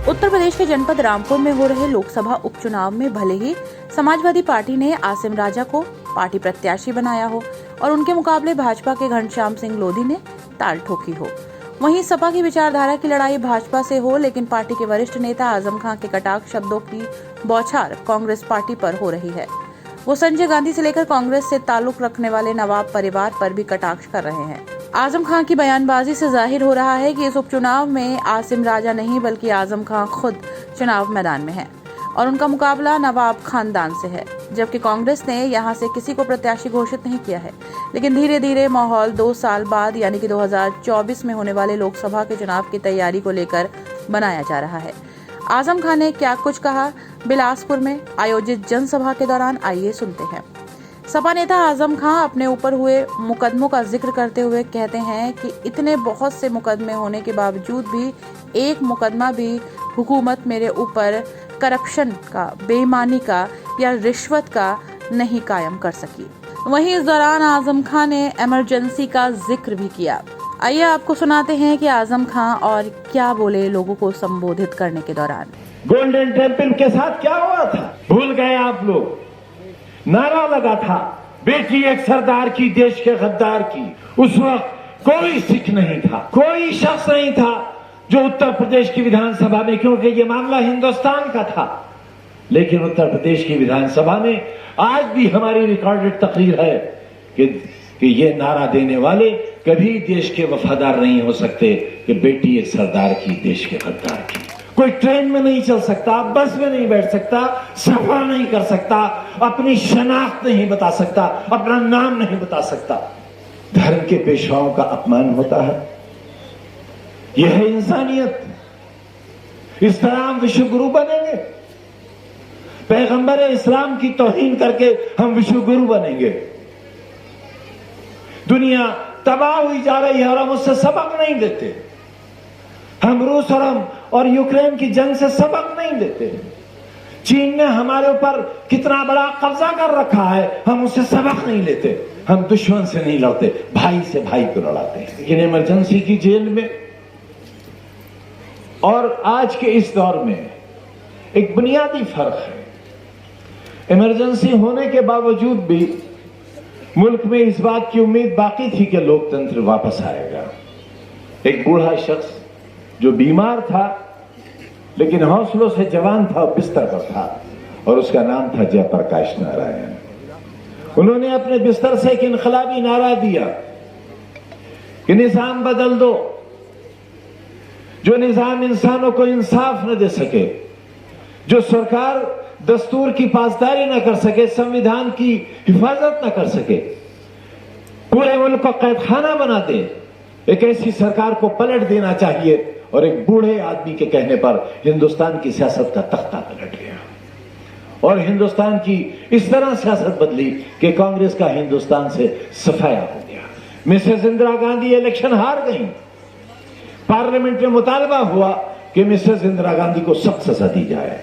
उत्तर प्रदेश के जनपद रामपुर में हो रहे लोकसभा उपचुनाव में भले ही समाजवादी पार्टी ने आसिम राजा को पार्टी प्रत्याशी बनाया हो और उनके मुकाबले भाजपा के घनश्याम सिंह लोधी ने ताल ठोकी हो, वहीं सपा की विचारधारा की लड़ाई भाजपा से हो, लेकिन पार्टी के वरिष्ठ नेता आजम खां के कटाक्ष शब्दों की बौछार कांग्रेस पार्टी पर हो रही है। वो संजय गांधी से लेकर कांग्रेस से ताल्लुक रखने वाले नवाब परिवार पर भी कटाक्ष कर रहे हैं। आजम खां की बयानबाजी से जाहिर हो रहा है कि इस उपचुनाव में आसिम राजा नहीं बल्कि आजम खां खुद चुनाव मैदान में है और उनका मुकाबला नवाब खानदान से है, जबकि कांग्रेस ने यहां से किसी को प्रत्याशी घोषित नहीं किया है। लेकिन धीरे धीरे माहौल 2 साल बाद यानी कि 2024 में होने वाले लोकसभा के चुनाव की तैयारी को लेकर बनाया जा रहा है। आजम खां ने क्या कुछ कहा बिलासपुर में आयोजित जनसभा के दौरान, आइए सुनते हैं। सपा नेता आजम खां अपने ऊपर हुए मुकदमों का जिक्र करते हुए कहते हैं कि इतने बहुत से मुकदमे होने के बावजूद भी एक मुकदमा भी हुकूमत मेरे ऊपर करप्शन का, बेईमानी का या रिश्वत का नहीं कायम कर सकी। वहीं इस दौरान आजम खां ने इमरजेंसी का जिक्र भी किया। आइए आपको सुनाते हैं कि आजम खां और क्या बोले लोगों को संबोधित करने के दौरान। गोल्डन टेम्पल के साथ क्या हुआ था भूल गए आप लोग। नारा लगा था बेटी एक सरदार की, देश के गद्दार की। उस वक्त कोई सिख नहीं था, कोई शख्स नहीं था जो उत्तर प्रदेश की विधानसभा में, क्योंकि ये मामला हिंदुस्तान का था, लेकिन उत्तर प्रदेश की विधानसभा में आज भी हमारी रिकॉर्डेड तकरीर है कि ये नारा देने वाले कभी देश के वफादार नहीं हो सकते कि बेटी एक सरदार की, देश के गद्दार की। कोई ट्रेन में नहीं चल सकता, बस में नहीं बैठ सकता, सफर नहीं कर सकता, अपनी शनाख्त नहीं बता सकता, अपना नाम नहीं बता सकता। धर्म के पेशवाओं का अपमान होता है, यह है इंसानियत। इस तरह हम विश्व गुरु बनेंगे? पैगंबर इस्लाम की तौहीन करके हम विश्व गुरु बनेंगे? दुनिया तबाह हुई जा रही है और हम उससे सबक नहीं देते। हम रूस और यूक्रेन की जंग से सबक नहीं देते। चीन ने हमारे ऊपर कितना बड़ा कब्जा कर रखा है, हम उससे सबक नहीं लेते। हम दुश्मन से नहीं लड़ते, भाई से भाई को लड़ाते हैं। लेकिन इमरजेंसी की जेल में और आज के इस दौर में एक बुनियादी फर्क है। इमरजेंसी होने के बावजूद भी मुल्क में इस बात की उम्मीद बाकी थी कि लोकतंत्र वापस आएगा। एक बूढ़ा शख्स जो बीमार था लेकिन हौसलों से जवान था, बिस्तर पर था, और उसका नाम था जयप्रकाश नारायण। उन्होंने अपने बिस्तर से एक इनकलाबी नारा दिया कि निजाम बदल दो, जो निजाम इंसानों को इंसाफ न दे सके, जो सरकार दस्तूर की पासदारी न कर सके, संविधान की हिफाजत न कर सके, पूरे मुल्क को कैदखाना बना दे, एक ऐसी सरकार को पलट देना चाहिए। और एक बूढ़े आदमी के कहने पर हिंदुस्तान की सियासत का तख्ता पलट गया और हिंदुस्तान की इस तरह सियासत बदली कि कांग्रेस का हिंदुस्तान से सफाया हो गया। मिसेस इंदिरा गांधी इलेक्शन हार गई। पार्लियामेंट में मुतालबा हुआ कि मिसेस इंदिरा गांधी को सख्त सजा दी जाए।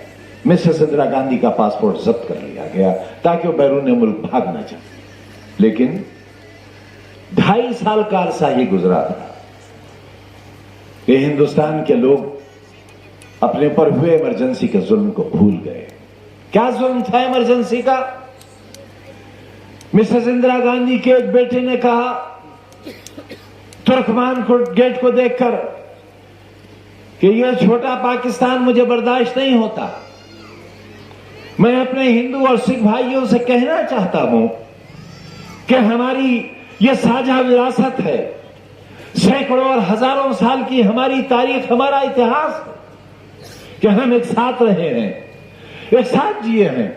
मिसेस इंदिरा गांधी का पासपोर्ट जब्त कर लिया गया ताकि वो बैरून मुल्क भाग ना जाए। लेकिन 2.5 साल का अरसा ही गुजरा था कि हिंदुस्तान के लोग अपने पर हुए इमरजेंसी के जुल्म को भूल गए। क्या जुल्म था इमरजेंसी का? मिसेस इंदिरा गांधी के एक बेटे ने कहा तुर्कमान गेट को देखकर कि यह छोटा पाकिस्तान मुझे बर्दाश्त नहीं होता। मैं अपने हिंदू और सिख भाइयों से कहना चाहता हूं कि हमारी यह साझा विरासत है, सैकड़ों और हजारों साल की हमारी तारीख, हमारा इतिहास, कि हम एक साथ रहे हैं, एक साथ जिए हैं,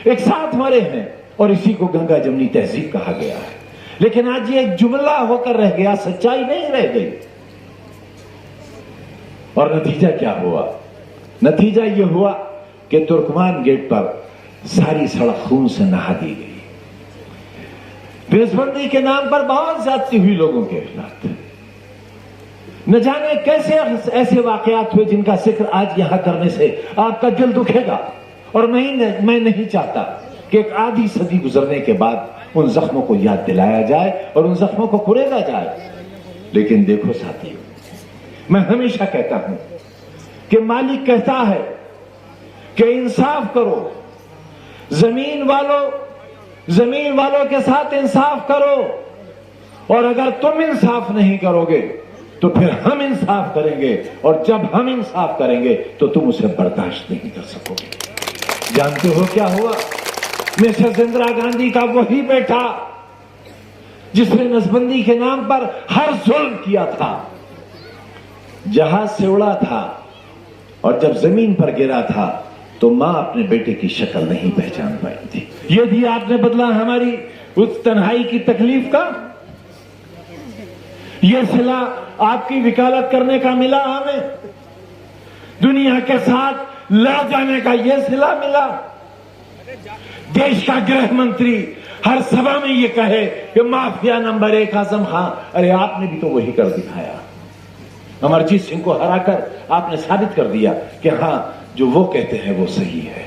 एक साथ मरे हैं, और इसी को गंगा जमुनी तहजीब कहा गया है। लेकिन आज ये एक जुमला होकर रह गया, सच्चाई नहीं रह गई। और नतीजा क्या हुआ? नतीजा यह हुआ कि तुर्कमान गेट पर सारी सड़क खून से नहा दी गई। देशबंदी के नाम पर बहुत ज्यादती हुई लोगों के खिलाफ। न जाने कैसे ऐसे वाकयात हुए जिनका जिक्र आज यहां करने से आपका दिल दुखेगा। और मैं नहीं चाहता कि एक आधी सदी गुजरने के बाद उन जख्मों को याद दिलाया जाए और उन जख्मों को कुरेदा जाए। लेकिन देखो साथियों, मैं हमेशा कहता हूं कि मालिक कहता है कि इंसाफ करो, जमीन वालों के साथ इंसाफ करो, और अगर तुम इंसाफ नहीं करोगे तो फिर हम इंसाफ करेंगे, और जब हम इंसाफ करेंगे तो तुम उसे बर्दाश्त नहीं कर सकोगे। जानते हो क्या हुआ? मिसेस इंदिरा गांधी का वही बेटा जिसने नसबंदी के नाम पर हर जुल्म किया था, जहाज से उड़ा था और जब जमीन पर गिरा था तो मां अपने बेटे की शक्ल नहीं पहचान पाई थी। यदि आपने बदला हमारी उस तन्हाई की तकलीफ का, यह सिला आपकी वकालत करने का मिला, हमें दुनिया के साथ लड़ जाने का यह सिला मिला। देश का गृह मंत्री हर सभा में यह कहे कि माफिया नंबर 1 आजम खां, अरे आपने भी तो वही कर दिखाया। अमरजीत सिंह को हराकर आपने साबित कर दिया कि हां, जो वो कहते हैं वो सही है।